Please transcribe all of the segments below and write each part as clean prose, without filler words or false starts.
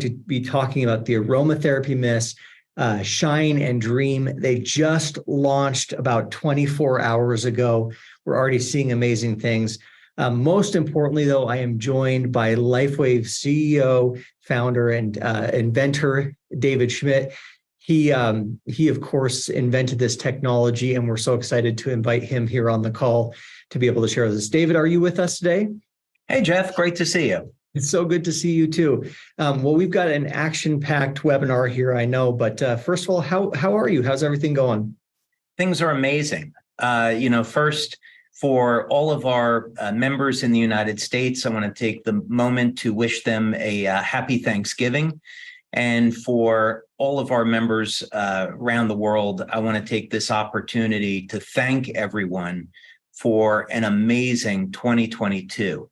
to be talking about the AromatherapyMist Shine and Dream. They just launched about 24 hours ago. We're already seeing amazing things. Most importantly, though, I am joined by LifeWave CEO, founder, and inventor, David Schmidt. He, of course, invented this technology, and we're so excited to invite him here on the call to be able to share this. David, are you with us today? Hey, Jeff, great to see you. It's so good to see you too. Well, we've got an action-packed webinar here, I know, but first of all, how are you? How's everything going? Things are amazing. First, for all of our members in the United States, I want to take the moment to wish them a happy Thanksgiving. And for all of our members around the world, I want to take this opportunity to thank everyone for an amazing 2022.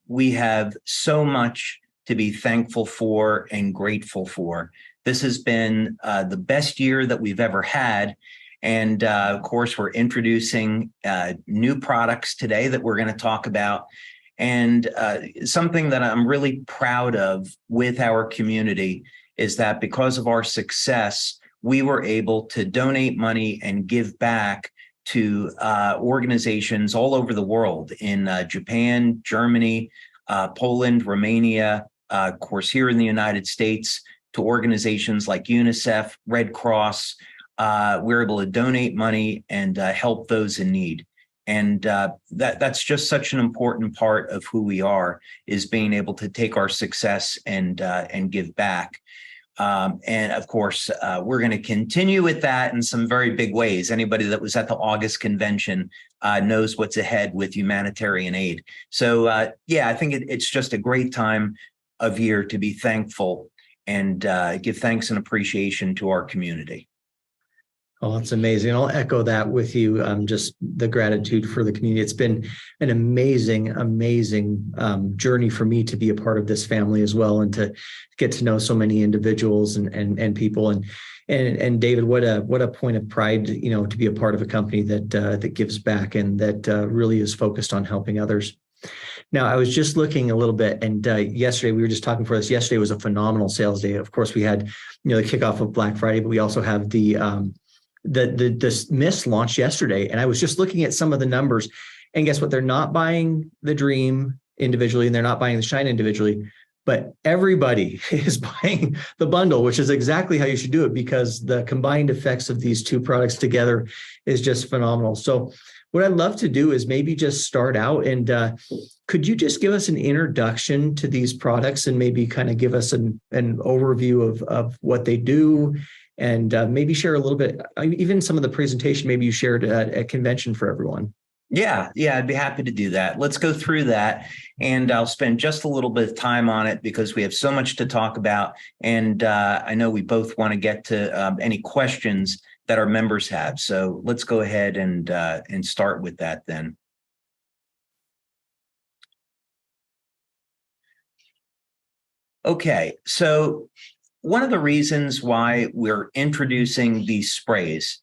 We have so much to be thankful for and grateful for. This has been the best year that we've ever had. And of course, we're introducing new products today that we're going to talk about. And something that I'm really proud of with our community is that because of our success, we were able to donate money and give back to organizations all over the world in Japan, Germany, Poland, Romania, of course, here in the United States, to organizations like UNICEF, Red Cross. We're able to donate money and help those in need. And that's just such an important part of who we are, is being able to take our success and give back. And of course, we're going to continue with that in some very big ways. Anybody that was at the August convention knows what's ahead with humanitarian aid. So I think it's just a great time of year to be thankful and give thanks and appreciation to our community. Oh, it's amazing. I'll echo that with you. Just the gratitude for the community. It's been an amazing journey for me to be a part of this family as well, and to get to know so many individuals and people. And David, what a point of pride, to be a part of a company that gives back and that really is focused on helping others. Now, I was just looking a little bit, and yesterday we were just talking for this. Yesterday was a phenomenal sales day. Of course, we had the kickoff of Black Friday, but we also have the Mist launched yesterday, and I was just looking at some of the numbers, and guess what? They're not buying the Dream individually, and they're not buying the Shine individually, but everybody is buying the bundle, which is exactly how you should do it, because the combined effects of these two products together is just phenomenal. So what I'd love to do is maybe just start out, and could you just give us an introduction to these products and maybe kind of give us an overview of what they do, and maybe share a little bit, even some of the presentation maybe you shared at a convention for everyone. Yeah, I'd be happy to do that. Let's go through that, and I'll spend just a little bit of time on it because we have so much to talk about, and I know we both want to get to any questions that our members have. So let's go ahead and start with that then. Okay, so one of the reasons why we're introducing these sprays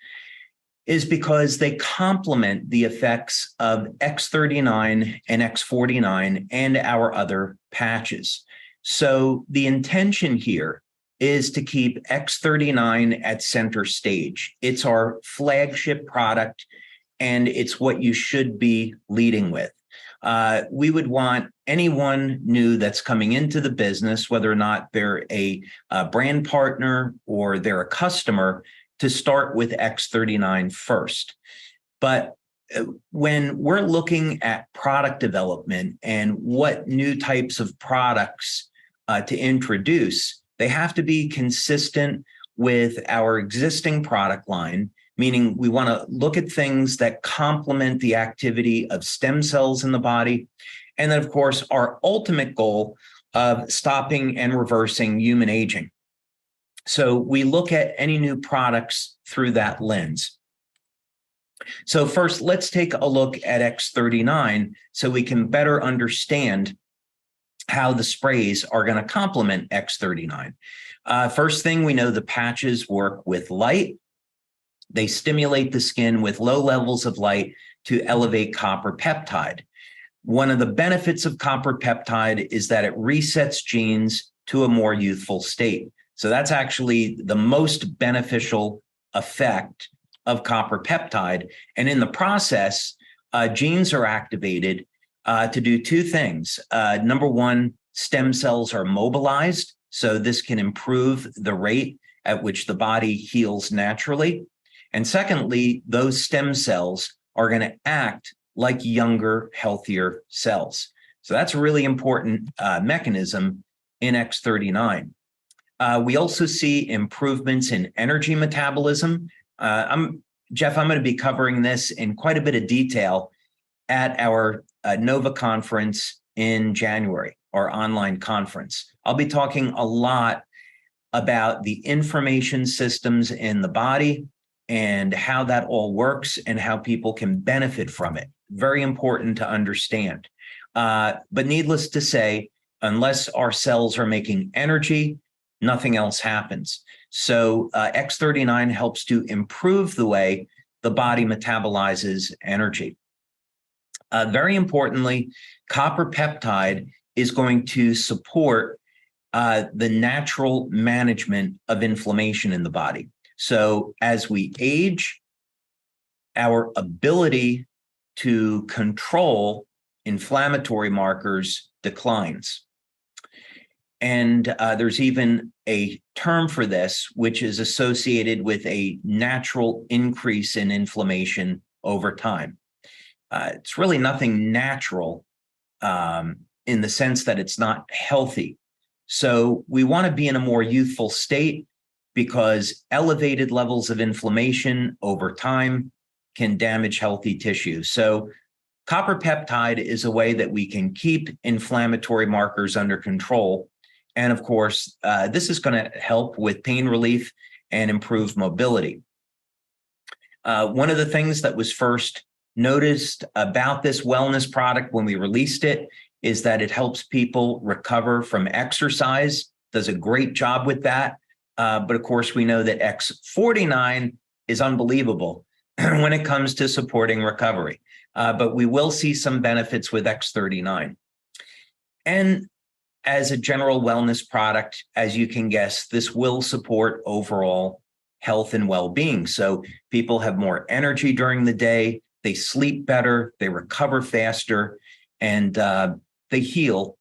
is because they complement the effects of X39 and X49 and our other patches. So the intention here is to keep X39 at center stage. It's our flagship product, and it's what you should be leading with. We would want anyone new that's coming into the business, whether or not they're a brand partner or they're a customer, to start with X39 first. But when we're looking at product development and what new types of products to introduce, they have to be consistent with our existing product line, meaning we want to look at things that complement the activity of stem cells in the body. And then, of course, our ultimate goal of stopping and reversing human aging. So we look at any new products through that lens. So first, let's take a look at X39 so we can better understand how the sprays are going to complement X39. First thing, we know the patches work with light. They stimulate the skin with low levels of light to elevate copper peptide. One of the benefits of copper peptide is that it resets genes to a more youthful state. So that's actually the most beneficial effect of copper peptide. And in the process, genes are activated to do two things. Number one, stem cells are mobilized. So this can improve the rate at which the body heals naturally. And secondly, those stem cells are going to act like younger, healthier cells. So that's a really important mechanism in X39. We also see improvements in energy metabolism. Jeff, I'm going to be covering this in quite a bit of detail at our NOVA conference in January, our online conference. I'll be talking a lot about the information systems in the body and how that all works and how people can benefit from it. Very important to understand. But needless to say, unless our cells are making energy, nothing else happens. So X39 helps to improve the way the body metabolizes energy. Very importantly, copper peptide is going to support the natural management of inflammation in the body. So as we age, our ability to control inflammatory markers declines. And there's even a term for this, which is associated with a natural increase in inflammation over time. It's really nothing natural in the sense that it's not healthy. So we want to be in a more youthful state because elevated levels of inflammation over time can damage healthy tissue. So copper peptide is a way that we can keep inflammatory markers under control. And of course, this is going to help with pain relief and improve mobility. One of the things that was first noticed about this wellness product when we released it is that it helps people recover from exercise, does a great job with that. But of course, we know that X49 is unbelievable when it comes to supporting recovery. But we will see some benefits with X39. And as a general wellness product, as you can guess, this will support overall health and well-being. So people have more energy during the day, they sleep better, they recover faster, and they heal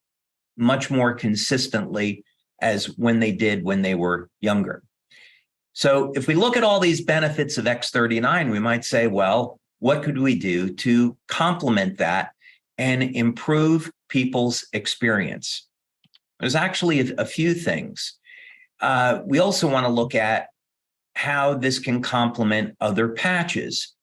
much more consistently as when they did when they were younger. So if we look at all these benefits of X39, we might say, well, what could we do to complement that and improve people's experience? There's actually a few things. We also want to look at how this can complement other patches,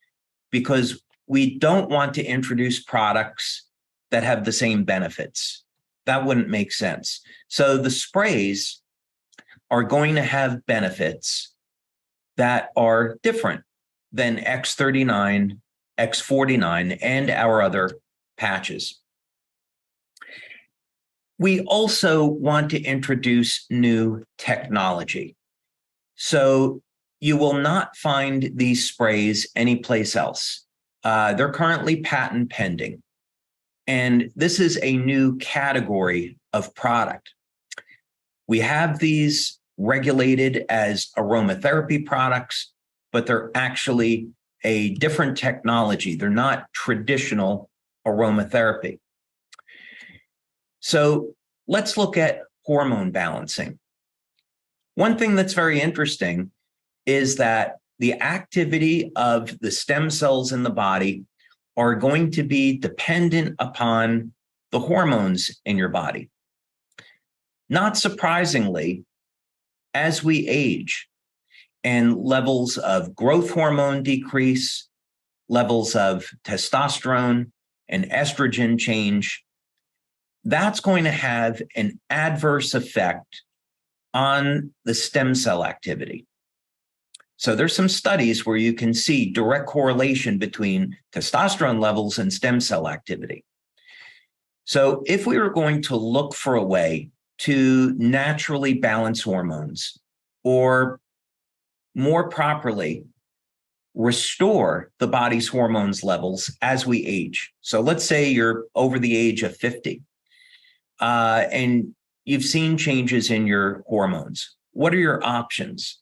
because we don't want to introduce products that have the same benefits. That wouldn't make sense. So the sprays are going to have benefits that are different than X39, X49, and our other patches. We also want to introduce new technology. So you will not find these sprays anyplace else. They're currently patent pending. And this is a new category of product. We have these regulated as aromatherapy products, but they're actually a different technology. They're not traditional aromatherapy. So let's look at hormone balancing. One thing that's very interesting is that the activity of the stem cells in the body are going to be dependent upon the hormones in your body. Not surprisingly, as we age and levels of growth hormone decrease, levels of testosterone and estrogen change, that's going to have an adverse effect on the stem cell activity. So there's some studies where you can see direct correlation between testosterone levels and stem cell activity. So if we were going to look for a way to naturally balance hormones, or more properly, restore the body's hormones levels as we age. So let's say you're over the age of 50, and you've seen changes in your hormones. What are your options?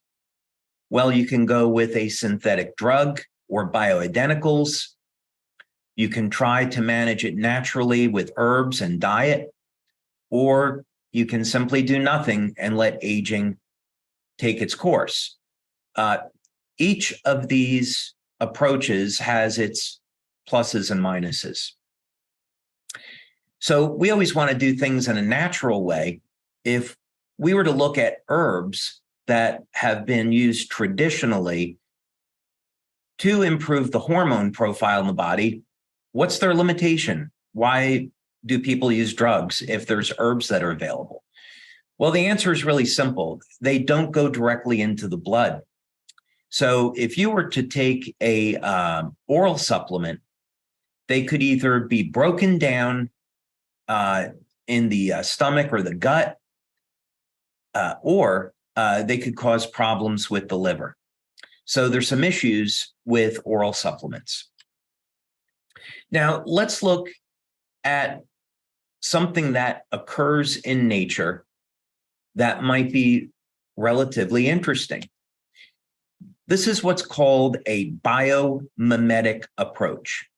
Well, you can go with a synthetic drug or bioidenticals. You can try to manage it naturally with herbs and diet, or you can simply do nothing and let aging take its course. Each of these approaches has its pluses and minuses. So we always want to do things in a natural way. If we were to look at herbs that have been used traditionally to improve the hormone profile in the body, what's their limitation? Why do people use drugs if there's herbs that are available? Well, the answer is really simple. They don't go directly into the blood. So if you were to take a oral supplement, they could either be broken down in the stomach or the gut, or they could cause problems with the liver. So there's some issues with oral supplements. Now, let's look at something that occurs in nature that might be relatively interesting. This is what's called a biomimetic approach,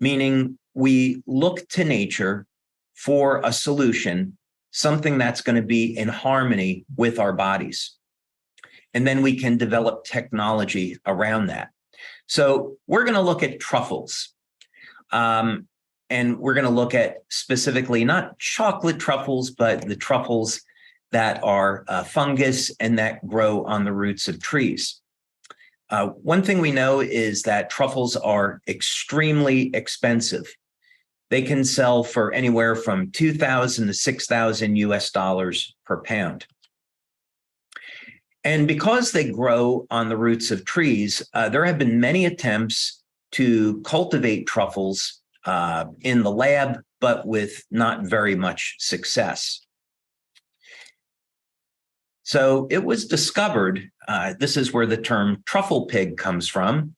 meaning we look to nature for a solution, something that's going to be in harmony with our bodies. And then we can develop technology around that. So we're going to look at truffles. And we're going to look at specifically not chocolate truffles, but the truffles that are fungus and that grow on the roots of trees. One thing we know is that truffles are extremely expensive. They can sell for anywhere from $2,000 to $6,000 US per pound. And because they grow on the roots of trees, there have been many attempts to cultivate truffles in the lab, but with not very much success. So it was discovered, this is where the term truffle pig comes from,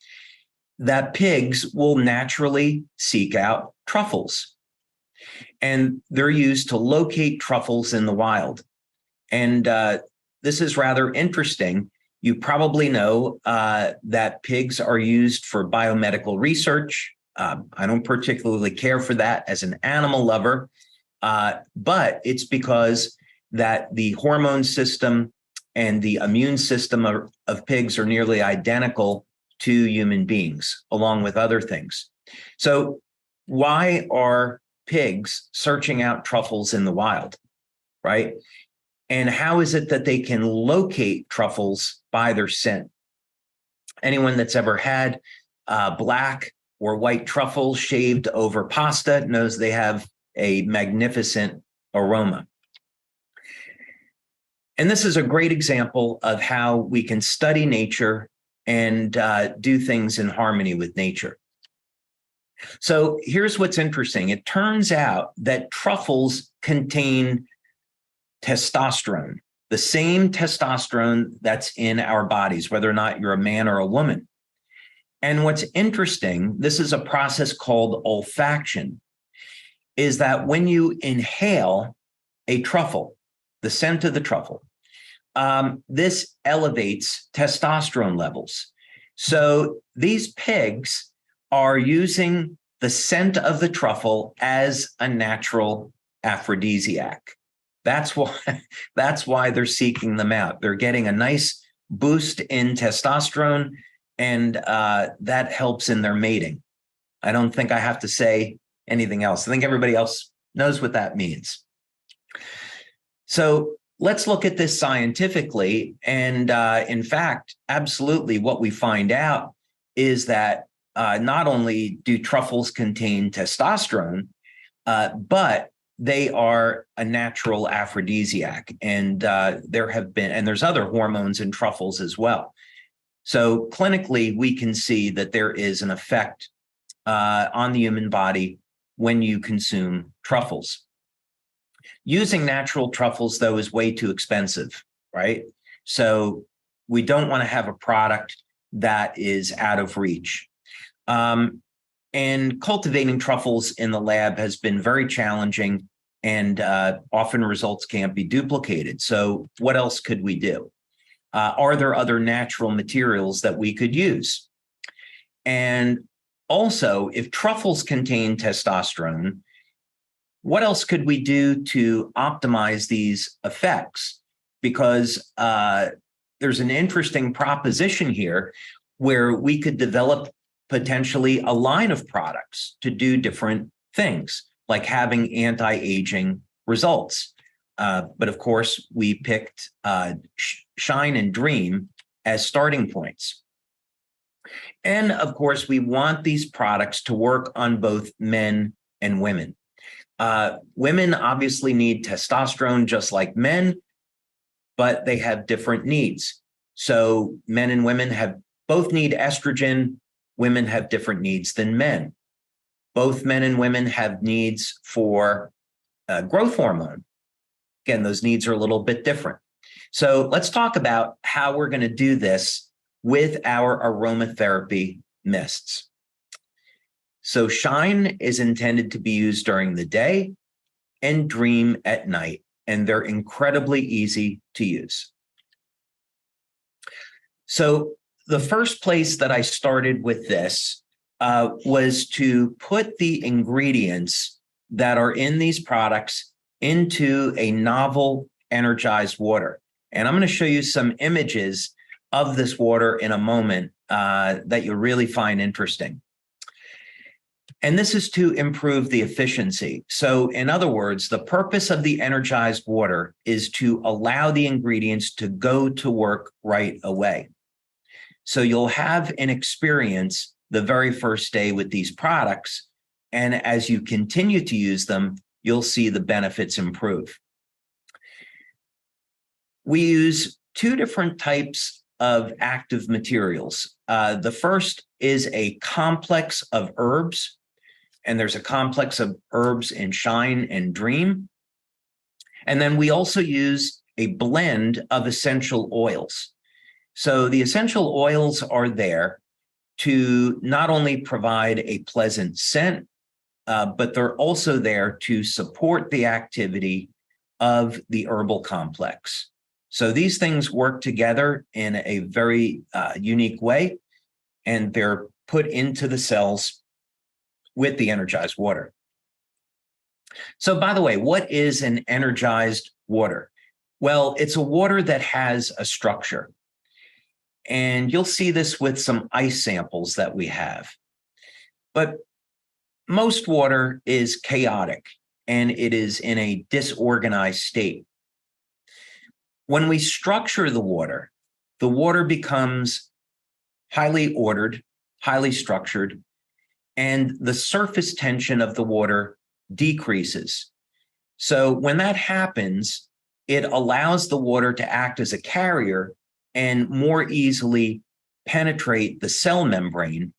that pigs will naturally seek out truffles. And they're used to locate truffles in the wild. And this is rather interesting. You probably know that pigs are used for biomedical research. I don't particularly care for that as an animal lover, but it's because that the hormone system and the immune system of pigs are nearly identical to human beings, along with other things. So why are pigs searching out truffles in the wild, right? And how is it that they can locate truffles by their scent? Anyone that's ever had black or white truffles shaved over pasta knows they have a magnificent aroma. And this is a great example of how we can study nature and do things in harmony with nature. So here's what's interesting. It turns out that truffles contain testosterone, the same testosterone that's in our bodies, whether or not you're a man or a woman. And what's interesting, this is a process called olfaction, is that when you inhale a truffle, the scent of the truffle, this elevates testosterone levels. So these pigs are using the scent of the truffle as a natural aphrodisiac. That's why they're seeking them out. They're getting a nice boost in testosterone, and that helps in their mating. I don't think I have to say anything else. I think everybody else knows what that means. So let's look at this scientifically. And in fact, absolutely what we find out is that not only do truffles contain testosterone, but they are a natural aphrodisiac. And there's other hormones in truffles as well. So clinically, we can see that there is an effect on the human body when you consume truffles. Using natural truffles, though, is way too expensive, right? So we don't want to have a product that is out of reach. And cultivating truffles in the lab has been very challenging and often results can't be duplicated. So what else could we do? Are there other natural materials that we could use? And also, if truffles contain testosterone, what else could we do to optimize these effects? Because there's an interesting proposition here where we could develop potentially a line of products to do different things, like having anti-aging results. But of course, we picked Shine and Dream as starting points. And of course, we want these products to work on both men and women. Women obviously need testosterone just like men, but they have different needs. So men and women both need estrogen. Women have different needs than men. Both men and women have needs for growth hormone. Again, those needs are a little bit different. So let's talk about how we're going to do this with our aromatherapy mists. So Shine is intended to be used during the day and Dream at night, and they're incredibly easy to use. So the first place that I started with this was to put the ingredients that are in these products into a novel energized water. And I'm going to show you some images of this water in a moment that you'll really find interesting. And this is to improve the efficiency. So in other words, the purpose of the energized water is to allow the ingredients to go to work right away. So you'll have an experience the very first day with these products. And as you continue to use them, you'll see the benefits improve. We use two different types of active materials. The first is a complex of herbs, and there's a complex of herbs in Shine and Dream. And then we also use a blend of essential oils. So the essential oils are there to not only provide a pleasant scent, but they're also there to support the activity of the herbal complex. So these things work together in a very unique way, and they're put into the cells with the energized water. So by the way, what is an energized water? Well, it's a water that has a structure. And you'll see this with some ice samples that we have. But most water is chaotic, and it is in a disorganized state. When we structure the water becomes highly ordered, highly structured, and the surface tension of the water decreases. So when that happens, it allows the water to act as a carrier and more easily penetrate the cell membrane,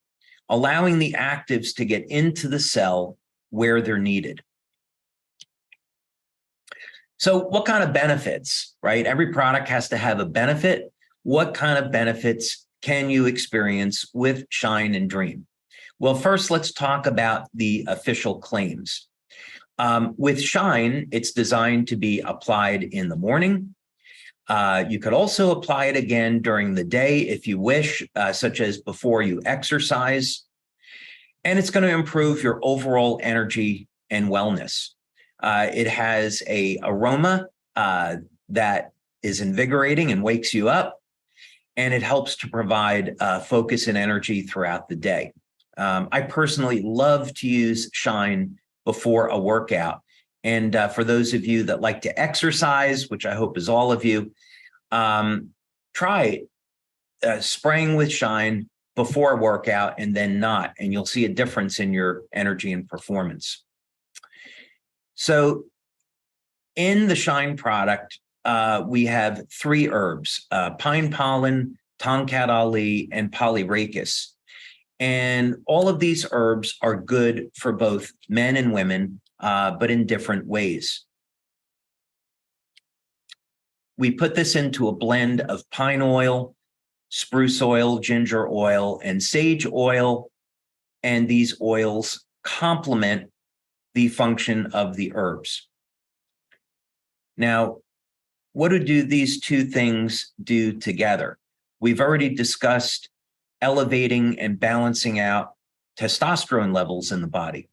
allowing the actives to get into the cell where they're needed. So what kind of benefits, right? Every product has to have a benefit. What kind of benefits can you experience with Shine and Dream? Well, first, let's talk about the official claims. With Shine, it's designed to be applied in the morning. You could also apply it again during the day if you wish, such as before you exercise. And it's going to improve your overall energy and wellness. It has an aroma that is invigorating and wakes you up, and it helps to provide focus and energy throughout the day. I personally love to use Shine before a workout. And for those of you that like to exercise, which I hope is all of you, try spraying with Shine before a workout and then not, and you'll see a difference in your energy and performance. So in the Shine product, we have 3 herbs, pine pollen, tonkat ali, and polyrachis. And all of these herbs are good for both men and women, but in different ways. We put this into a blend of pine oil, spruce oil, ginger oil, and sage oil. And these oils complement the function of the herbs. Now, what do these two things do together? We've already discussed elevating and balancing out testosterone levels in the body.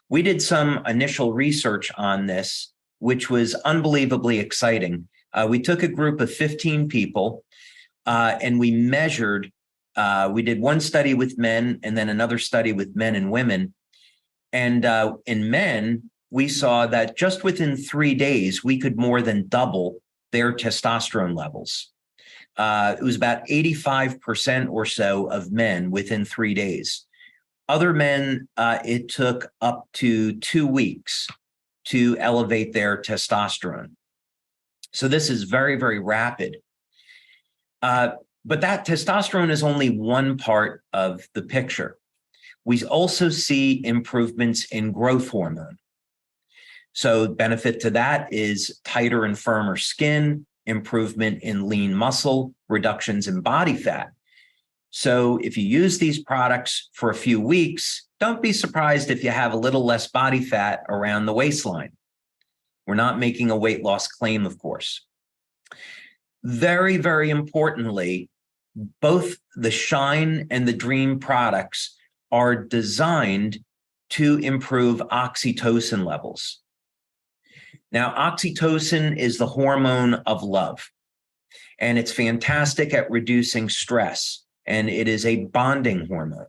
We did some initial research on this, which was unbelievably exciting. We took a group of 15 people and we measured, we did one study with men and then another study with men and women. And in men, we saw that just within 3 days, we could more than double their testosterone levels. It was about 85% or so of men within 3 days. Other men, it took up to 2 weeks to elevate their testosterone. So this is very, very rapid. But that testosterone is only one part of the picture. We also see improvements in growth hormone. So benefit to that is tighter and firmer skin, improvement in lean muscle, reductions in body fat. So if you use these products for a few weeks, don't be surprised if you have a little less body fat around the waistline. We're not making a weight loss claim, of course. Very, very importantly, both the Shine and the Dream products are designed to improve oxytocin levels. Now, oxytocin is the hormone of love, and it's fantastic at reducing stress, and it is a bonding hormone.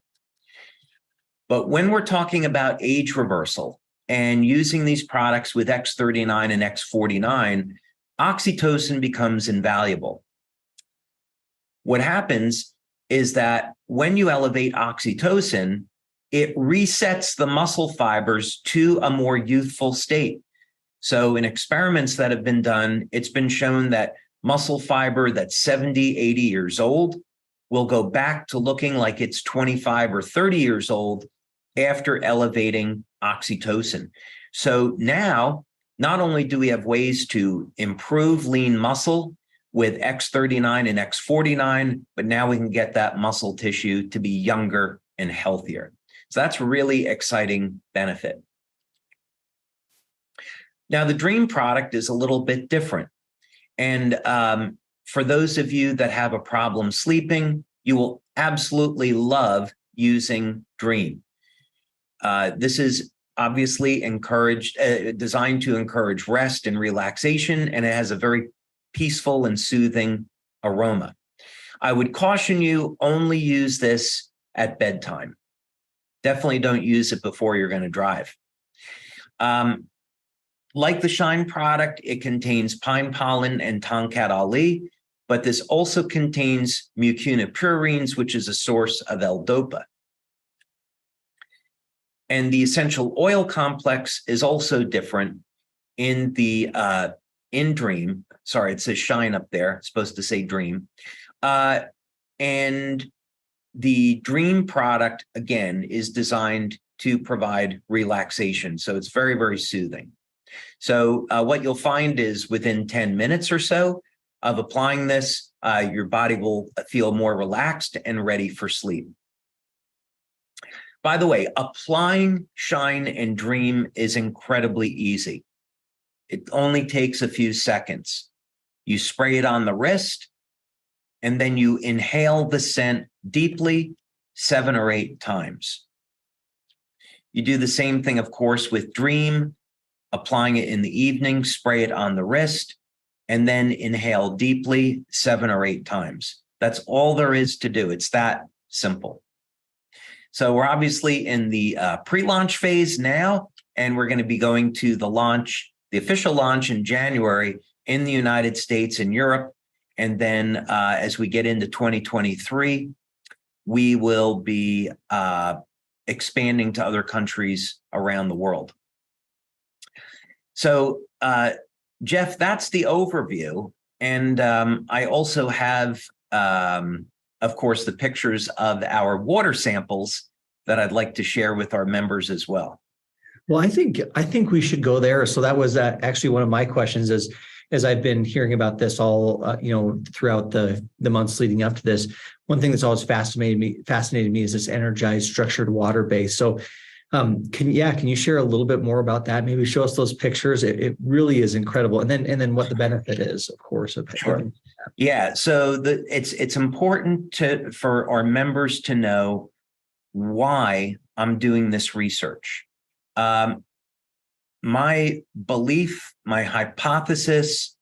But when we're talking about age reversal and using these products with X39 and X49, oxytocin becomes invaluable. What happens is that when you elevate oxytocin, it resets the muscle fibers to a more youthful state. So in experiments that have been done, it's been shown that muscle fiber that's 70, 80 years old will go back to looking like it's 25 or 30 years old after elevating oxytocin. So now, not only do we have ways to improve lean muscle with X39 and X49, but now we can get that muscle tissue to be younger and healthier. So that's a really exciting benefit. Now, the Dream product is a little bit different. And for those of you that have a problem sleeping, you will absolutely love using Dream. This is obviously designed to encourage rest and relaxation, and it has a very peaceful and soothing aroma. I would caution you, only use this at bedtime. Definitely don't use it before you're going to drive. Like the Shine product, it contains pine pollen and adalah, but this also contains mucuna purines, which is a source of L-dopa. And the essential oil complex is also different in the in Dream. Sorry, it says Shine up there. It's supposed to say Dream. And the Dream product, again, is designed to provide relaxation. So it's very, very soothing. So what you'll find is within 10 minutes or so of applying this, your body will feel more relaxed and ready for sleep. By the way, applying Shine and Dream is incredibly easy. It only takes a few seconds. You spray it on the wrist, and then you inhale the scent deeply 7 or 8 times. You do the same thing, of course, with Dream, applying it in the evening, spray it on the wrist, and then inhale deeply 7 or 8 times. That's all there is to do. It's that simple. So we're obviously in the pre-launch phase now, and we're going to be going to the launch, the official launch in January in the United States and Europe. And then as we get into 2023, we will be expanding to other countries around the world. So, Jeff, that's the overview. And I also have, of course, the pictures of our water samples that I'd like to share with our members as well. Well, I think we should go there. So that was actually one of my questions as I've been hearing about this all, throughout the months leading up to this. One thing that's always fascinated me is this energized, structured water base. So Can you share a little bit more about that? Maybe show us those pictures. It really is incredible. And then what the benefit is, of course, of Sure. Yeah. So it's important for our members to know why I'm doing this research. My belief, my hypothesis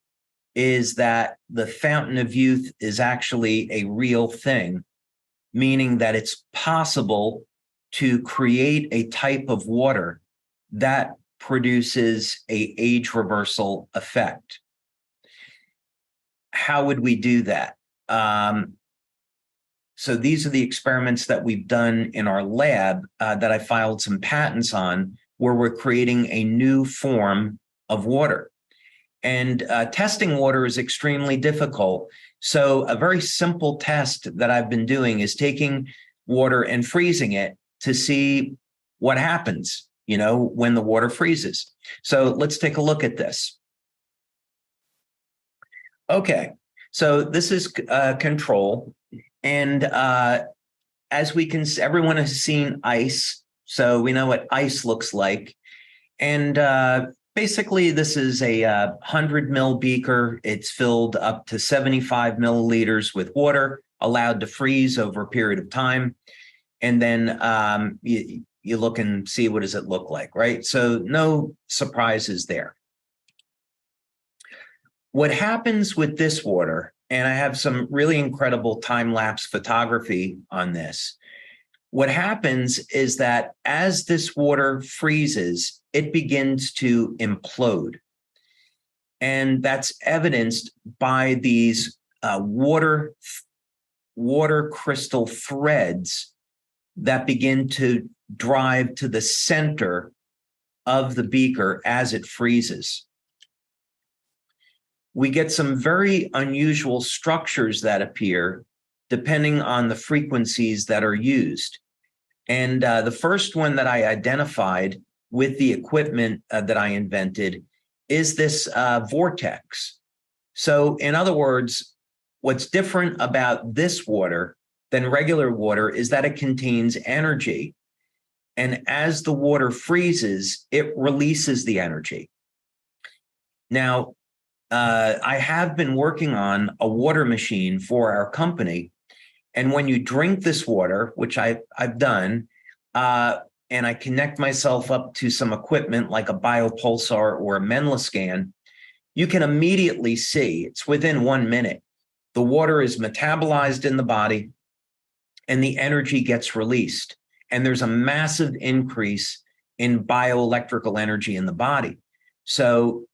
is that the fountain of youth is actually a real thing, meaning that it's possible to create a type of water that produces a age reversal effect. How would we do that? So these are the experiments that we've done in our lab that I filed some patents on, where we're creating a new form of water. And testing water is extremely difficult. So a very simple test that I've been doing is taking water and freezing it to see what happens, when the water freezes. So let's take a look at this. Okay, so this is control. And as we can, everyone has seen ice, so we know what ice looks like. And basically, this is a 100 ml beaker. It's filled up to 75 milliliters with water, allowed to freeze over a period of time. And then you look and see, what does it look like, right? So no surprises there. What happens with this water, and I have some really incredible time-lapse photography on this. What happens is that as this water freezes, it begins to implode. And that's evidenced by these water crystal threads that begin to drive to the center of the beaker as it freezes. We get some very unusual structures that appear depending on the frequencies that are used. And the first one that I identified with the equipment that I invented is this vortex. So in other words, what's different about this water than regular water is that it contains energy. And as the water freezes, it releases the energy. Now, I have been working on a water machine for our company. And when you drink this water, which I've done, and I connect myself up to some equipment like a biopulsar or a Menla scan, you can immediately see, it's within 1 minute, the water is metabolized in the body and the energy gets released. And there's a massive increase in bioelectrical energy in the body. So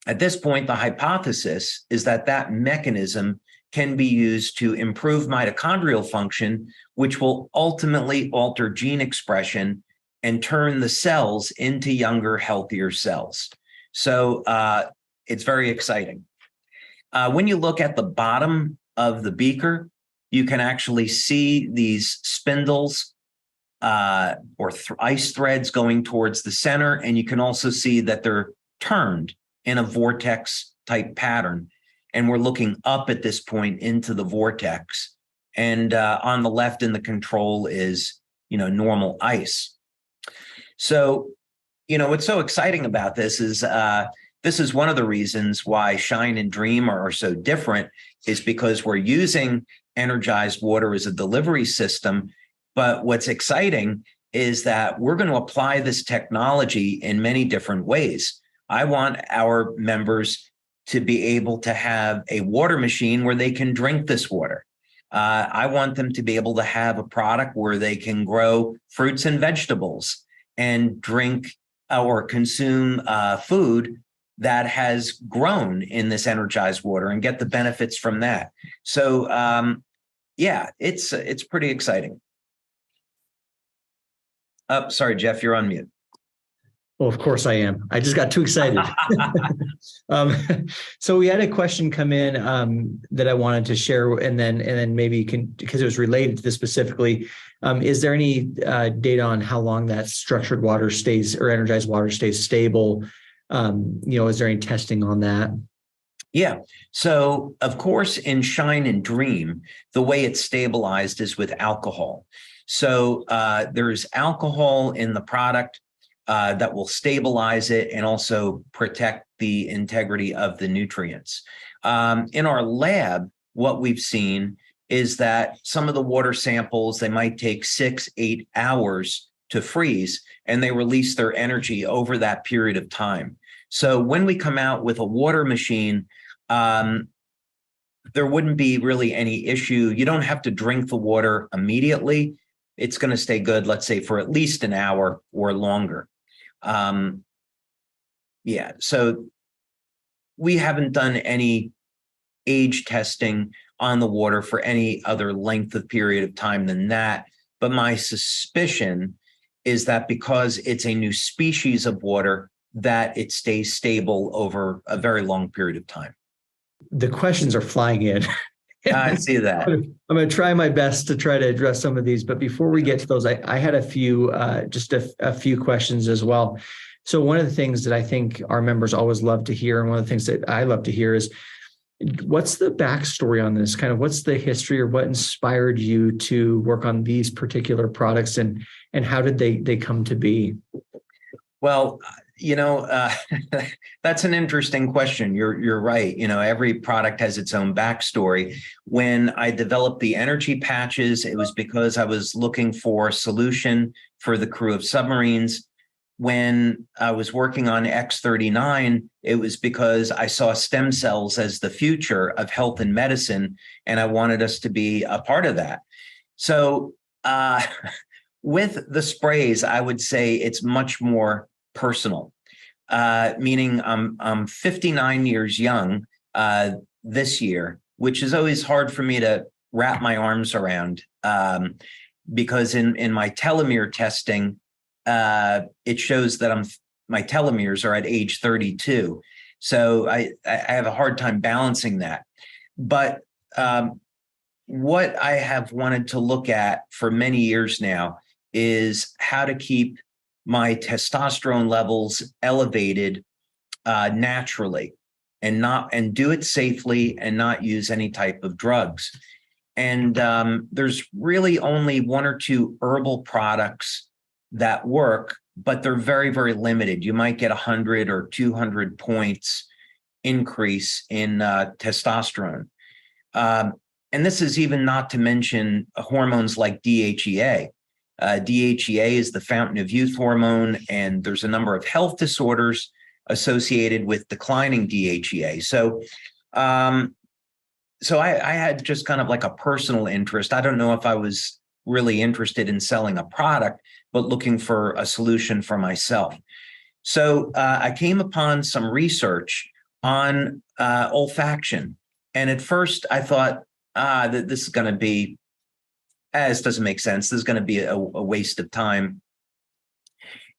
at this point, the hypothesis is that that mechanism can be used to improve mitochondrial function, which will ultimately alter gene expression and turn the cells into younger, healthier cells. So it's very exciting. When you look at the bottom of the beaker, you can actually see these spindles or ice threads going towards the center, and you can also see that they're turned in a vortex type pattern. And we're looking up at this point into the vortex. And on the left in the control is, normal ice. So, what's so exciting about this is one of the reasons why Shine and Dream are so different, is because we're using energized water as a delivery system. But what's exciting is that we're going to apply this technology in many different ways. I want our members to be able to have a water machine where they can drink this water. I want them to be able to have a product where they can grow fruits and vegetables and drink or consume food that has grown in this energized water and get the benefits from that. So, it's pretty exciting. Oh, sorry, Jeff, you're on mute. Well, of course I am. I just got too excited. So we had a question come in that I wanted to share, and then maybe you can, because it was related to this specifically. Is there any data on how long that structured water stays or energized water stays stable? Is there any testing on that? Yeah. So, of course, in Shine and Dream, the way it's stabilized is with alcohol. So there's alcohol in the product that will stabilize it and also protect the integrity of the nutrients. In our lab, what we've seen is that some of the water samples, they might take 6-8 hours to freeze, and they release their energy over that period of time. So when we come out with a water machine, there wouldn't be really any issue. You don't have to drink the water immediately. It's going to stay good, let's say, for at least an hour or longer. So we haven't done any age testing on the water for any other length of period of time than that. But my suspicion is that because it's a new species of water, that it stays stable over a very long period of time. The questions are flying in. I see that. I'm going to try my best to try to address some of these. But before we get to those, I had a few, just a few questions as well. So one of the things that I think our members always love to hear, and one of the things that I love to hear is, what's the backstory on this? Kind of what's the history, or what inspired you to work on these particular products, and how did they come to be? Well, that's an interesting question. You're right. Every product has its own backstory. When I developed the energy patches, it was because I was looking for a solution for the crew of submarines. When I was working on X39, it was because I saw stem cells as the future of health and medicine, and I wanted us to be a part of that. So with the sprays, I would say it's much more personal, meaning I'm 59 years young this year, which is always hard for me to wrap my arms around, because in my telomere testing, it shows that my telomeres are at age 32. So I have a hard time balancing that. But what I have wanted to look at for many years now is how to keep my testosterone levels elevated naturally, and do it safely, and not use any type of drugs. And there's really only 1 or 2 herbal products that work, but they're very, very limited. You might get 100 or 200 points increase in testosterone. And this is even not to mention hormones like DHEA. DHEA is the fountain of youth hormone, and there's a number of health disorders associated with declining DHEA. So I had just kind of like a personal interest. I don't know if I was really interested in selling a product, but looking for a solution for myself. So I came upon some research on olfaction. And at first I thought, that this is going to be, this doesn't make sense. This is going to be a waste of time.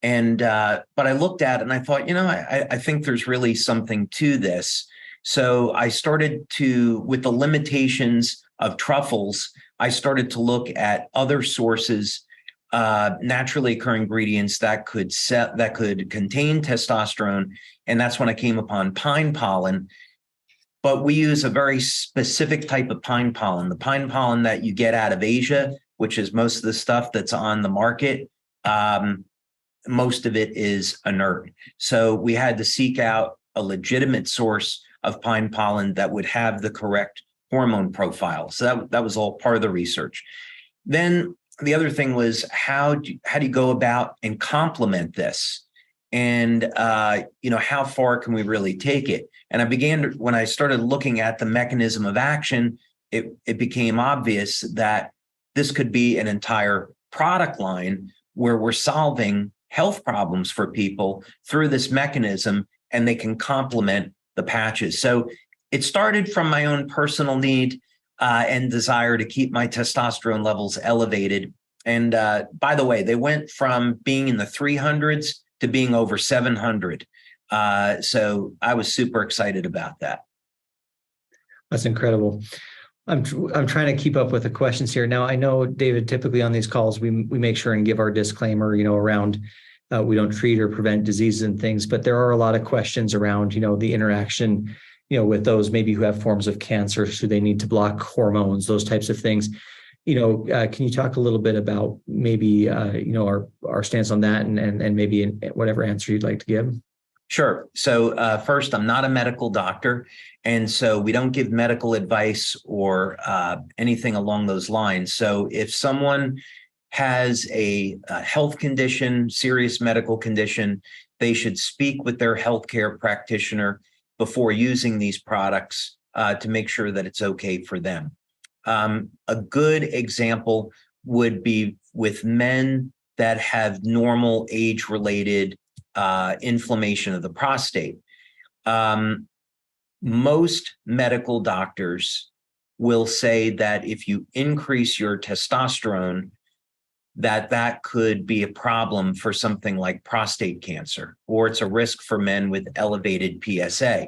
And but I looked at it and I thought, I think there's really something to this. So I started to, with the limitations of truffles, I started to look at other sources, naturally occurring ingredients that could contain testosterone. And that's when I came upon pine pollen. But we use a very specific type of pine pollen, the pine pollen that you get out of Asia, which is most of the stuff that's on the market. Most of it is inert. So we had to seek out a legitimate source of pine pollen that would have the correct hormone profile. So that was all part of the research. Then the other thing was, how do you go about and complement this? And, how far can we really take it? And when I started looking at the mechanism of action, it became obvious that this could be an entire product line where we're solving health problems for people through this mechanism, and they can complement the patches. So it started from my own personal need and desire to keep my testosterone levels elevated. And by the way, they went from being in the 300s to being over 700. So I was super excited about that. That's incredible. I'm trying to keep up with the questions here. Now, I know, David, typically on these calls, we make sure and give our disclaimer, around we don't treat or prevent diseases and things, but there are a lot of questions around, the interaction, with those maybe who have forms of cancer, so they need to block hormones, those types of things. Can you talk a little bit about maybe, our stance on that and maybe in whatever answer you'd like to give? Sure. So first, I'm not a medical doctor, and so we don't give medical advice or anything along those lines. So if someone has a health condition, serious medical condition, they should speak with their healthcare practitioner before using these products to make sure that it's okay for them. A good example would be with men that have normal age-related inflammation of the prostate. Most medical doctors will say that if you increase your testosterone, that could be a problem for something like prostate cancer, or it's a risk for men with elevated PSA.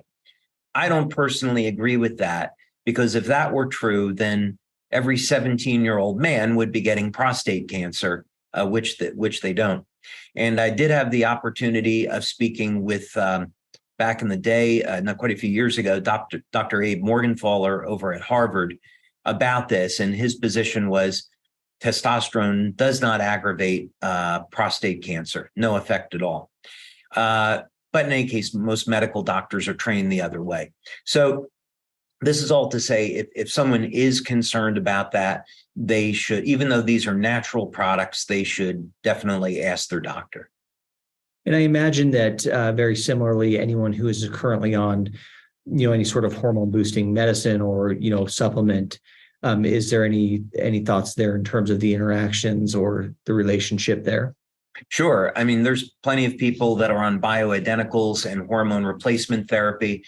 I don't personally agree with that, because if that were true, then every 17-year-old man would be getting prostate cancer, which they don't. And I did have the opportunity of speaking with, back in the day, not quite a few years ago, Dr. Abe Morgenthaler over at Harvard about this. And his position was testosterone does not aggravate prostate cancer, no effect at all. But in any case, most medical doctors are trained the other way. So this is all to say, if someone is concerned about that, they should, even though these are natural products, they should definitely ask their doctor. And I imagine that very similarly, anyone who is currently on, any sort of hormone boosting medicine or, supplement, is there any thoughts there in terms of the interactions or the relationship there? Sure. I mean, there's plenty of people that are on bioidenticals and hormone replacement therapy.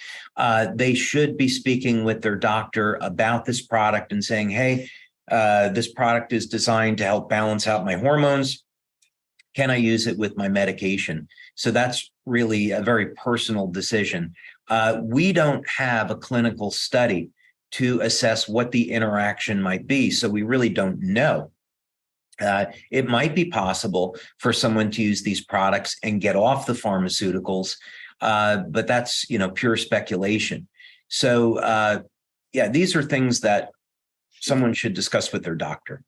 They should be speaking with their doctor about this product and saying, hey, this product is designed to help balance out my hormones. Can I use it with my medication? So that's really a very personal decision. We don't have a clinical study to assess what the interaction might be, so we really don't know. It might be possible for someone to use these products and get off the pharmaceuticals, but that's pure speculation. So these are things that someone should discuss with their doctor.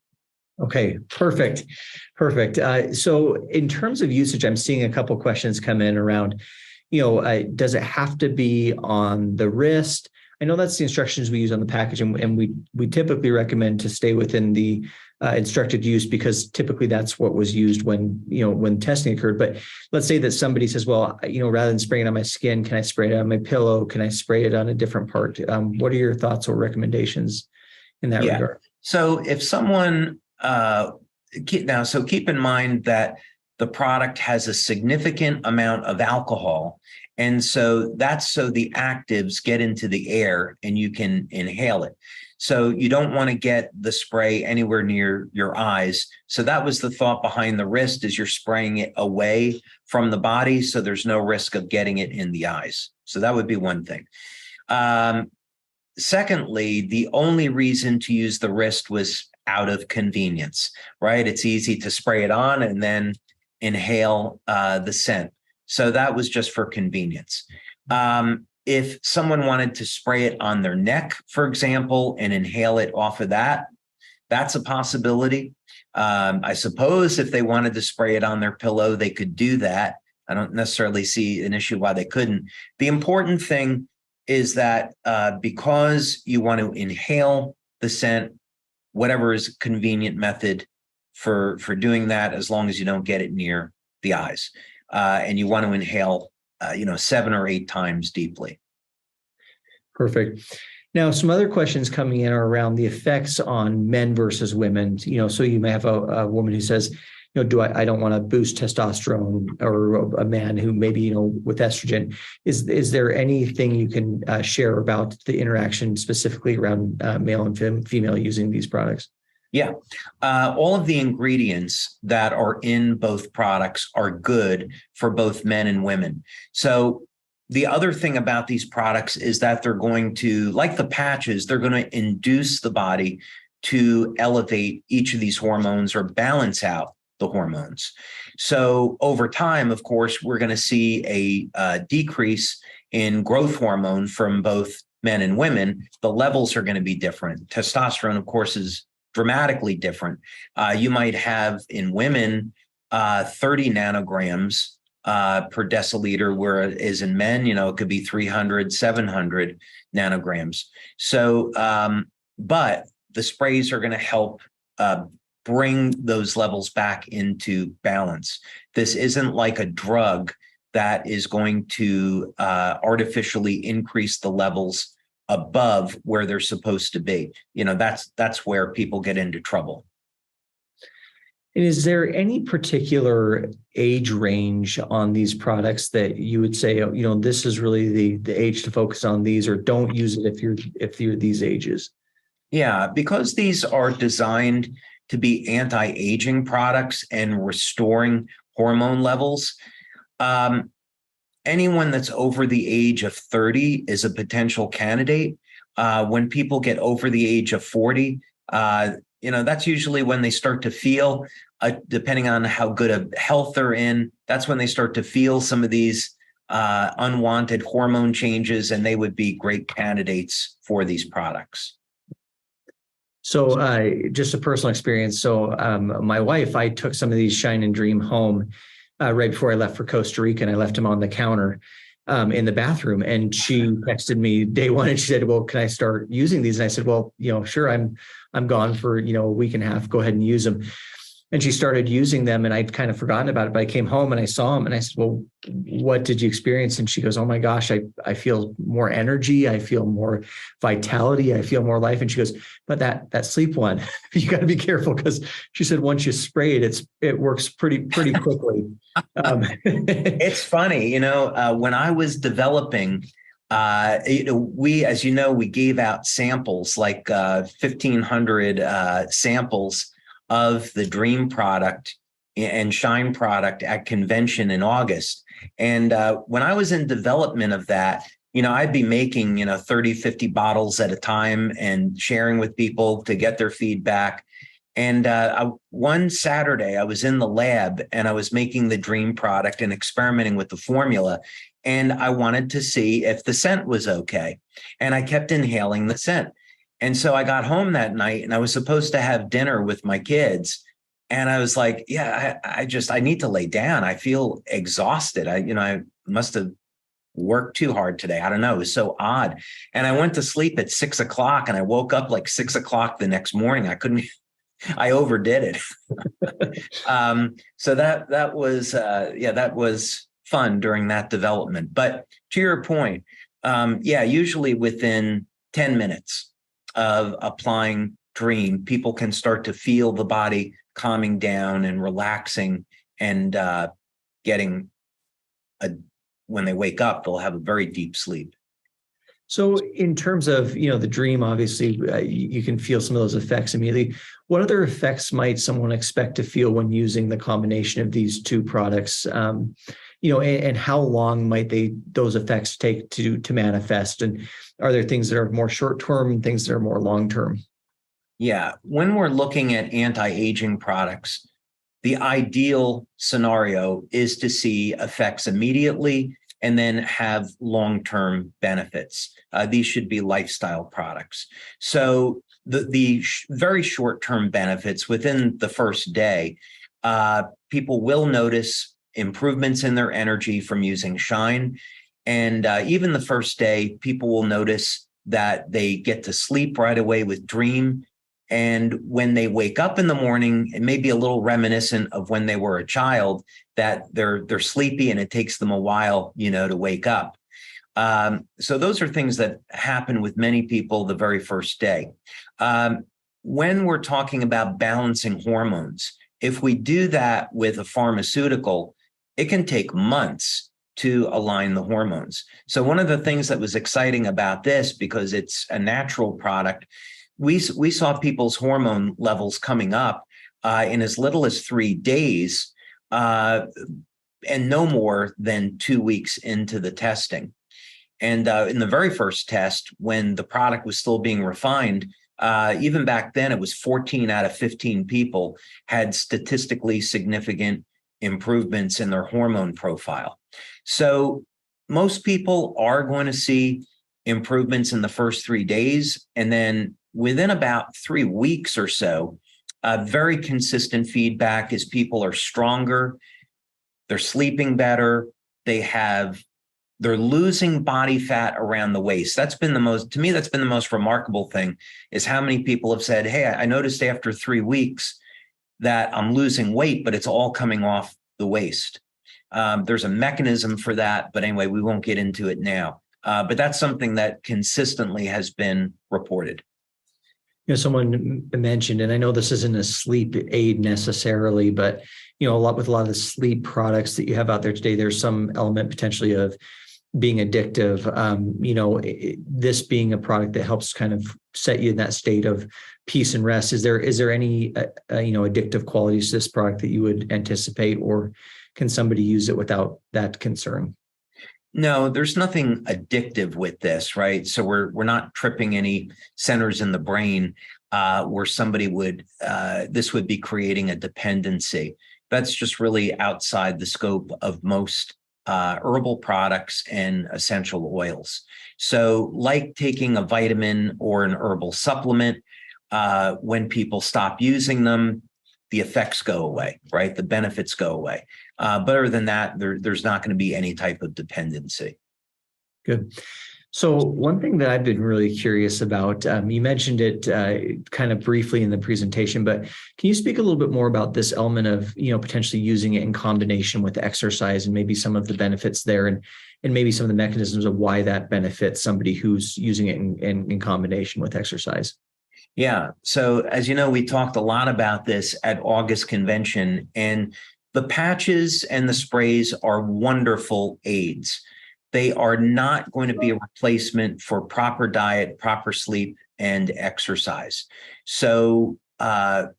Okay, perfect. So in terms of usage, I'm seeing a couple questions come in around, does it have to be on the wrist? I know that's the instructions we use on the package, and we typically recommend to stay within the instructed use, because typically that's what was used when testing occurred. But let's say that somebody says, well, rather than spraying it on my skin, can I spray it on my pillow? Can I spray it on a different part? What are your thoughts or recommendations in that regard? So if someone keep in mind that the product has a significant amount of alcohol. And so that's so the actives get into the air and you can inhale it. So you don't want to get the spray anywhere near your eyes. So that was the thought behind the wrist, is you're spraying it away from the body, so there's no risk of getting it in the eyes. So that would be one thing. Secondly, the only reason to use the wrist was out of convenience, right? It's easy to spray it on and then inhale the scent. So that was just for convenience. If someone wanted to spray it on their neck, for example, and inhale it off of that, that's a possibility. I suppose if they wanted to spray it on their pillow, they could do that. I don't necessarily see an issue why they couldn't. The important thing is that because you want to inhale the scent, whatever is a convenient method for doing that, as long as you don't get it near the eyes. And you want to inhale, 7 or 8 times deeply. Perfect. Now, some other questions coming in are around the effects on men versus women. So you may have a woman who says, I don't want to boost testosterone, or a man who maybe, with estrogen. Is there anything you can share about the interaction specifically around male and female using these products? Yeah. All of the ingredients that are in both products are good for both men and women. So the other thing about these products is that they're going to, like the patches, they're going to induce the body to elevate each of these hormones or balance out the hormones. So over time, of course, we're going to see a decrease in growth hormone from both men and women. The levels are going to be different. Testosterone, of course, is dramatically different. You might have in women 30 nanograms per deciliter, whereas in men, it could be 300, 700 nanograms. So, but the sprays are going to help bring those levels back into balance. This isn't like a drug that is going to artificially increase the levels above where they're supposed to be. That's where people get into trouble. And is there any particular age range on these products that you would say, this is really the age to focus on these, or don't use it if you're these ages? Yeah, because these are designed to be anti-aging products and restoring hormone levels. Anyone that's over the age of 30 is a potential candidate. When people get over the age of 40, that's usually when they start to feel, depending on how good of health they're in, that's when they start to feel some of these unwanted hormone changes, and they would be great candidates for these products. So just a personal experience. So my wife, I took some of these Shine and Dream home right before I left for Costa Rica, and I left them on the counter in the bathroom. And she texted me day one, and she said, "Well, can I start using these?" And I said, "Well, sure. I'm gone for a week and a half. Go ahead and use them." And she started using them, and I'd kind of forgotten about it. But I came home and I saw them, and I said, "Well, what did you experience?" And she goes, "Oh my gosh, I feel more energy. I feel more vitality. I feel more life." And she goes, "But that sleep one, you got to be careful," because she said once you spray it, it works pretty quickly. It's funny, when I was developing, we gave out samples, like 1,500 samples of the Dream product and Shine product at convention in August. And when I was in development of that, I'd be making, 30, 50 bottles at a time and sharing with people to get their feedback. And one Saturday, I was in the lab and I was making the Dream product and experimenting with the formula. And I wanted to see if the scent was okay. And I kept inhaling the scent. And so I got home that night and I was supposed to have dinner with my kids. And I was like, yeah, I need to lay down. I feel exhausted. I must have worked too hard today. I don't know. It was so odd. And I went to sleep at 6 o'clock and I woke up like 6 o'clock the next morning. I overdid it. So that was fun during that development. But to your point, usually within 10 minutes of applying Dream, people can start to feel the body calming down and relaxing, and when they wake up, they'll have a very deep sleep. So in terms of, the Dream, obviously you can feel some of those effects immediately. What other effects might someone expect to feel when using the combination of these two products? And how long might those effects take to manifest? And are there things that are more short-term and things that are more long-term? Yeah. When we're looking at anti-aging products, the ideal scenario is to see effects immediately and then have long-term benefits. These should be lifestyle products. So the very short-term benefits within the first day, people will notice improvements in their energy from using Shine. And even the first day, people will notice that they get to sleep right away with Dream. And when they wake up in the morning, it may be a little reminiscent of when they were a child, that they're sleepy and it takes them a while, to wake up. So those are things that happen with many people the very first day. When we're talking about balancing hormones, if we do that with a pharmaceutical, it can take months to align the hormones. So one of the things that was exciting about this, because it's a natural product, we saw people's hormone levels coming up in as little as 3 days and no more than 2 weeks into the testing. And in the very first test, when the product was still being refined, even back then, it was 14 out of 15 people had statistically significant improvements in their hormone profile. So most people are going to see improvements in the first 3 days, and then within about 3 weeks or so, very consistent feedback is people are stronger, they're sleeping better, they're losing body fat around the waist. That's been to me, that's been the most remarkable thing, is how many people have said, hey, I noticed after 3 weeks that I'm losing weight, but it's all coming off the waist. There's a mechanism for that, but anyway, we won't get into it now. But that's something that consistently has been reported. Someone mentioned, and I know this isn't a sleep aid necessarily, but a lot of the sleep products that you have out there today, there's some element potentially of being addictive. This being a product that helps kind of set you in that state of peace and rest. Is there any addictive qualities to this product that you would anticipate, or can somebody use it without that concern? No, there's nothing addictive with this, right? So we're not tripping any centers in the brain where somebody this would be creating a dependency. That's just really outside the scope of most herbal products and essential oils. So like taking a vitamin or an herbal supplement, when people stop using them, the effects go away, right? The benefits go away. But other than that, there's not going to be any type of dependency. Good. So one thing that I've been really curious about, you mentioned it kind of briefly in the presentation, but can you speak a little bit more about this element of, potentially using it in combination with exercise and maybe some of the benefits there, and maybe some of the mechanisms of why that benefits somebody who's using it in combination with exercise? Yeah. So as you know, we talked a lot about this at August convention, and the patches and the sprays are wonderful aids. They are not going to be a replacement for proper diet, proper sleep, and exercise. So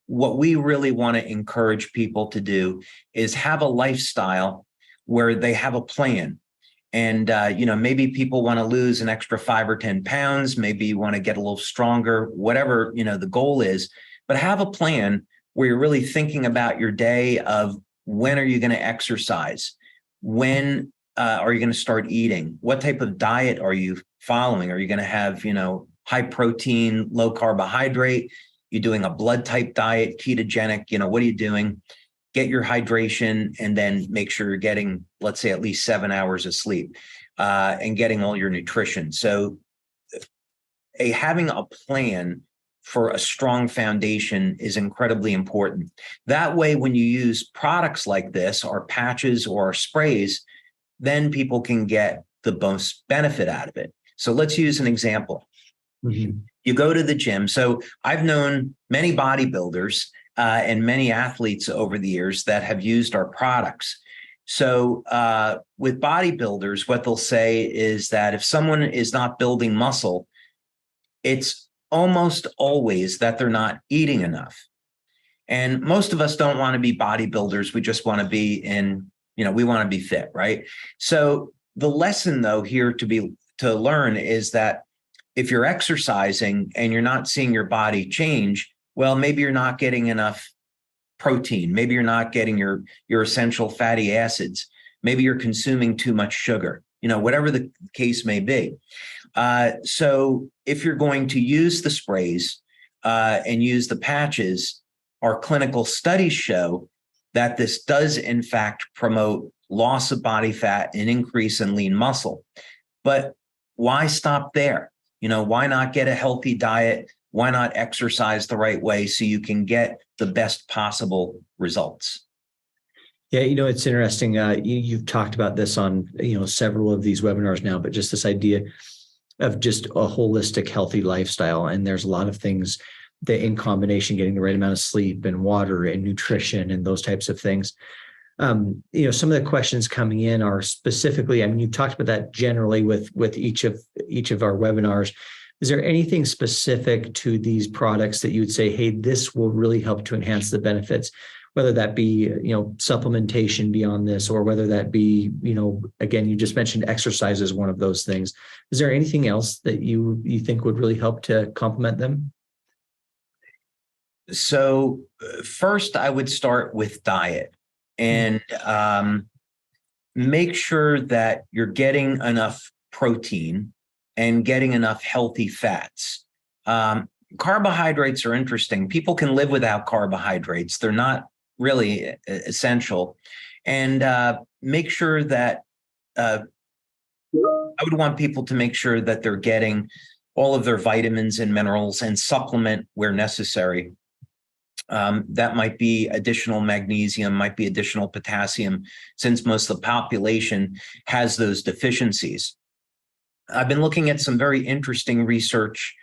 what we really want to encourage people to do is have a lifestyle where they have a plan. And, maybe people want to lose an extra 5 or 10 pounds. Maybe you want to get a little stronger, whatever, the goal is, but have a plan where you're really thinking about your day of when are you going to exercise? When are you going to start eating? What type of diet are you following? Are you going to have, high protein, low carbohydrate? You doing a blood type diet, ketogenic? What are you doing? Get your hydration, and then make sure you're getting, let's say, at least 7 hours of sleep and getting all your nutrition. So having a plan for a strong foundation is incredibly important. That way, when you use products like this, or patches or sprays, then people can get the most benefit out of it. So let's use an example. Mm-hmm. You go to the gym. So I've known many bodybuilders and many athletes over the years that have used our products. So with bodybuilders, what they'll say is that if someone is not building muscle, it's almost always that they're not eating enough. And most of us don't want to be bodybuilders. We just want to be we want to be fit, right? So the lesson, though, here to learn is that if you're exercising and you're not seeing your body change, well, maybe you're not getting enough protein. Maybe you're not getting your essential fatty acids. Maybe you're consuming too much sugar, whatever the case may be. So if you're going to use the sprays and use the patches, our clinical studies show that this does, in fact, promote loss of body fat and increase in lean muscle. But why stop there? Why not get a healthy diet? Why not exercise the right way so you can get the best possible results? Yeah, it's interesting. You've talked about this on, several of these webinars now, but just this idea of just a holistic, healthy lifestyle. And there's a lot of things that in combination, getting the right amount of sleep and water and nutrition and those types of things. Some of the questions coming in are specifically, you've talked about that generally with each of our webinars. Is there anything specific to these products that you would say, hey, this will really help to enhance the benefits, whether that be, supplementation beyond this, or whether that be, again, you just mentioned exercise as one of those things. Is there anything else that you think would really help to complement them? So first, I would start with diet and make sure that you're getting enough protein and getting enough healthy fats. carbohydrates are interesting. People can live without carbohydrates. They're not really essential. And make sure that I would want people to make sure that they're getting all of their vitamins and minerals and supplement where necessary. That might be additional magnesium, might be additional potassium, since most of the population has those deficiencies. I've been looking at some very interesting research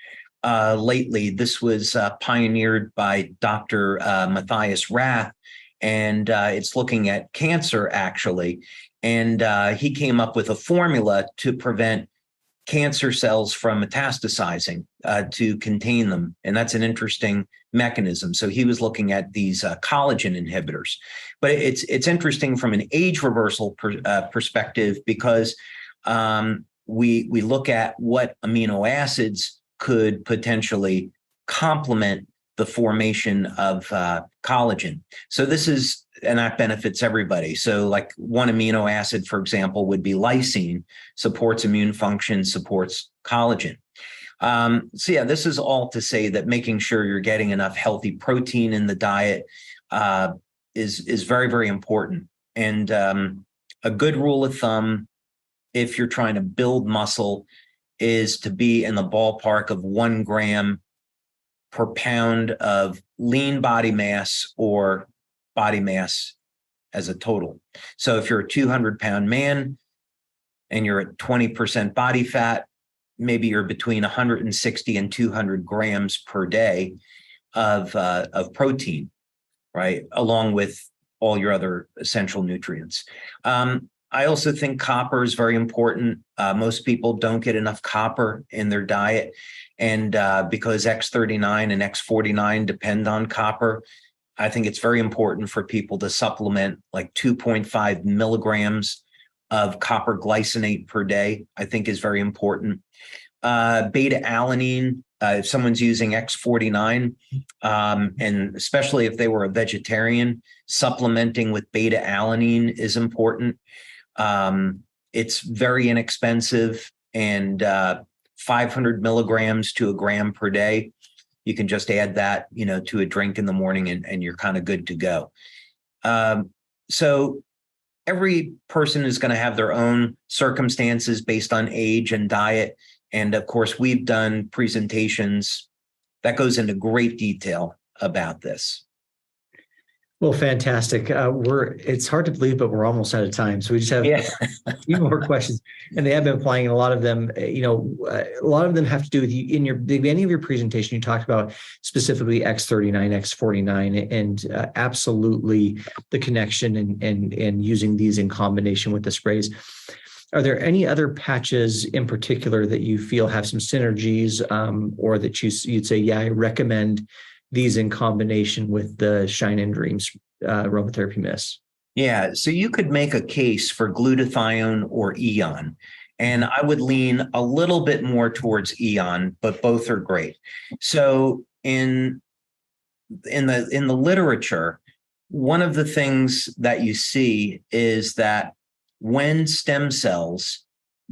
lately. This was pioneered by Dr. Matthias Rath, and it's looking at cancer, actually. And he came up with a formula to prevent cancer cells from metastasizing, to contain them. And that's an interesting mechanism. So he was looking at these collagen inhibitors. But it's interesting from an age reversal perspective, because we look at what amino acids could potentially complement the formation of collagen. So this is, and that benefits everybody. So like one amino acid, for example, would be lysine, supports immune function, supports collagen. So yeah, this is all to say that making sure you're getting enough healthy protein in the diet is very, very important. And a good rule of thumb, if you're trying to build muscle, is to be in the ballpark of 1 gram per pound of lean body mass or body mass as a total. So if you're a 200-pound man and you're at 20% body fat, maybe you're between 160 and 200 grams per day of protein, right? Along with all your other essential nutrients. I also think copper is very important. Most people don't get enough copper in their diet. And because X39 and X49 depend on copper, I think it's very important for people to supplement like 2.5 milligrams of copper glycinate per day, I think is very important. Beta alanine, if someone's using X49, and especially if they were a vegetarian, supplementing with beta alanine is important. It's very inexpensive, and 500 milligrams to a gram per day. You can just add that, to a drink in the morning, and you're kind of good to go. So every person is going to have their own circumstances based on age and diet. And of course, we've done presentations that goes into great detail about this. Well, fantastic. It's hard to believe, but we're almost out of time. So we just have a few more questions, and they have been applying. And a lot of them, a lot of them have to do with you. In your beginning of your presentation, you talked about specifically X39, X49, and absolutely the connection and using these in combination with the sprays. Are there any other patches in particular that you feel have some synergies, or that you'd say, yeah, I recommend these in combination with the Shine and Dreams aromatherapy mist? Yeah, so you could make a case for glutathione or Eon, and I would lean a little bit more towards Eon, but both are great. So in the literature, one of the things that you see is that when stem cells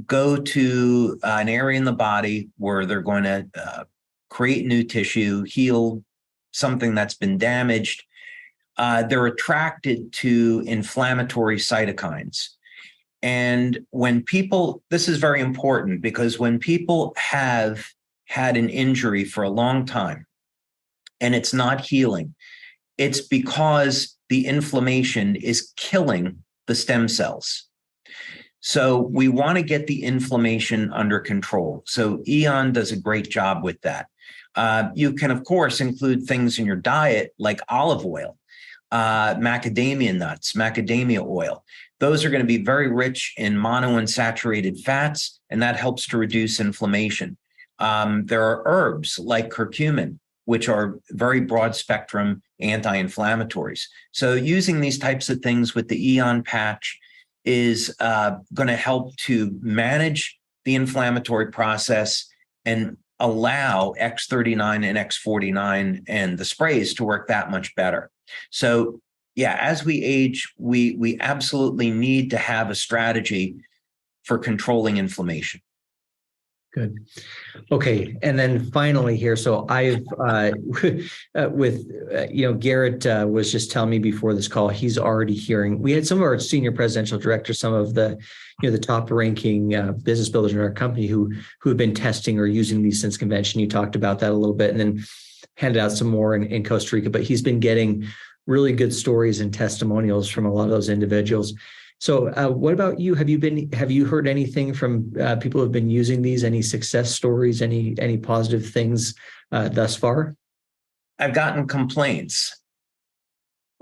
go to an area in the body where they're going to create new tissue, heal something that's been damaged, they're attracted to inflammatory cytokines. And when people, this is very important, because when people have had an injury for a long time and it's not healing, it's because the inflammation is killing the stem cells. So we want to get the inflammation under control. So Eon does a great job with that. You can, of course, include things in your diet like olive oil, macadamia nuts, macadamia oil. Those are going to be very rich in monounsaturated fats, and that helps to reduce inflammation. There are herbs like curcumin, which are very broad spectrum anti-inflammatories. So using these types of things with the Eon patch is going to help to manage the inflammatory process and allow X39 and X49 and the sprays to work that much better. So yeah, as we age, we absolutely need to have a strategy for controlling inflammation. Good. Okay. And then finally here, so I've, Garrett was just telling me before this call, he's already hearing, we had some of our senior presidential directors, some of the, the top ranking business builders in our company who have been testing or using these since convention. You talked about that a little bit and then handed out some more in Costa Rica, but he's been getting really good stories and testimonials from a lot of those individuals. So what about you? Have you heard anything from people who have been using these? Any success stories, any positive things thus far? I've gotten complaints.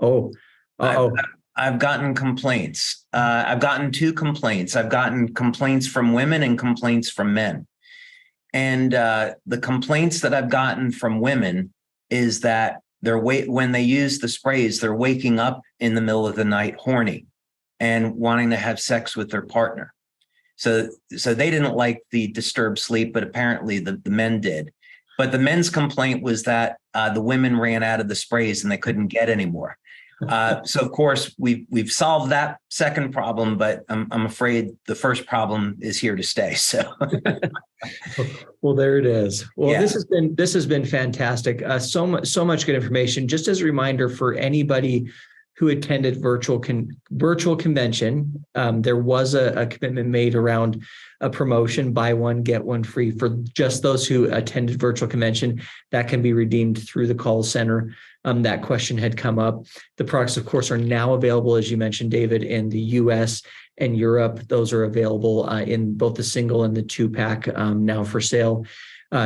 Oh, I've gotten complaints. I've gotten 2 complaints. I've gotten complaints from women and complaints from men. And the complaints that I've gotten from women is that when they use the sprays, they're waking up in the middle of the night horny and wanting to have sex with their partner. So they didn't like the disturbed sleep, but apparently the men did. But the men's complaint was that the women ran out of the sprays and they couldn't get any more. So of course we've solved that second problem, but I'm afraid the first problem is here to stay. So, well, there it is. Well, yeah. This has been fantastic. So much good information. Just as a reminder for anybody who attended virtual convention, there was a commitment made around a promotion, buy one, get one free for just those who attended virtual convention. That can be redeemed through the call center. That question had come up. The products, of course, are now available, as you mentioned, David, in the US and Europe. Those are available in both the single and the 2-pack now for sale. We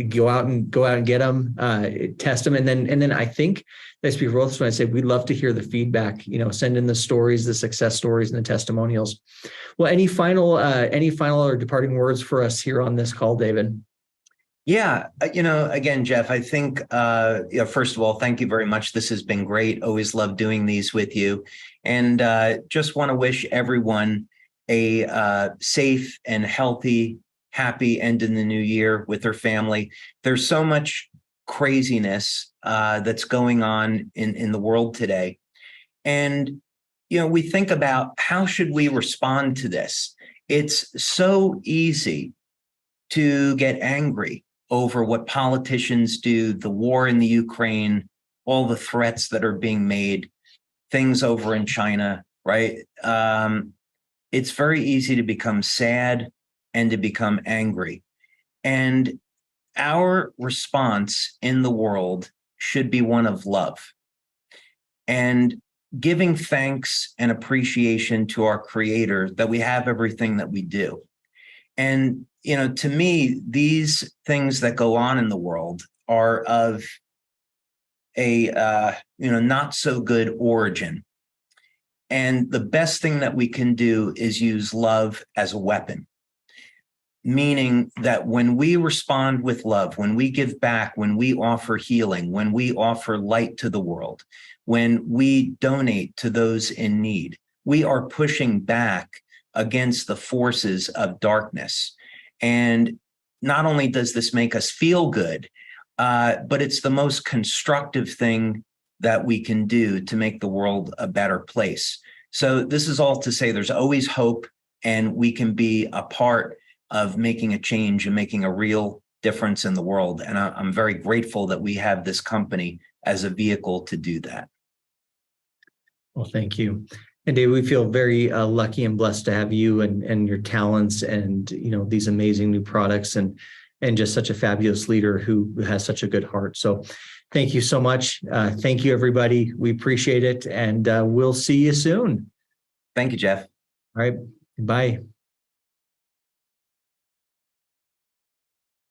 go out and get them, test them. And then I think let's be real. When I say we'd love to hear the feedback, send in the stories, the success stories and the testimonials. Well, any final or departing words for us here on this call, David? Yeah. Again, Jeff, I think, first of all, thank you very much. This has been great. Always love doing these with you. And just want to wish everyone a safe and healthy, happy end in the new year with their family. There's so much craziness that's going on in the world today. And, we think about how should we respond to this? It's so easy to get angry over what politicians do, the war in the Ukraine, all the threats that are being made, things over in China, right? It's very easy to become sad and to become angry. And our response in the world should be one of love and giving thanks and appreciation to our Creator that we have everything that we do. And, to me, these things that go on in the world are of a, not so good origin. And the best thing that we can do is use love as a weapon. Meaning that when we respond with love, when we give back, when we offer healing, when we offer light to the world, when we donate to those in need, we are pushing back against the forces of darkness. And not only does this make us feel good, but it's the most constructive thing that we can do to make the world a better place. So this is all to say there's always hope, and we can be a part of making a change and making a real difference in the world. And I'm very grateful that we have this company as a vehicle to do that. Well, thank you. And Dave, we feel very lucky and blessed to have you and your talents and, these amazing new products and just such a fabulous leader who has such a good heart. So thank you so much. Thank you, everybody. We appreciate it. And we'll see you soon. Thank you, Jeff. All right. Bye.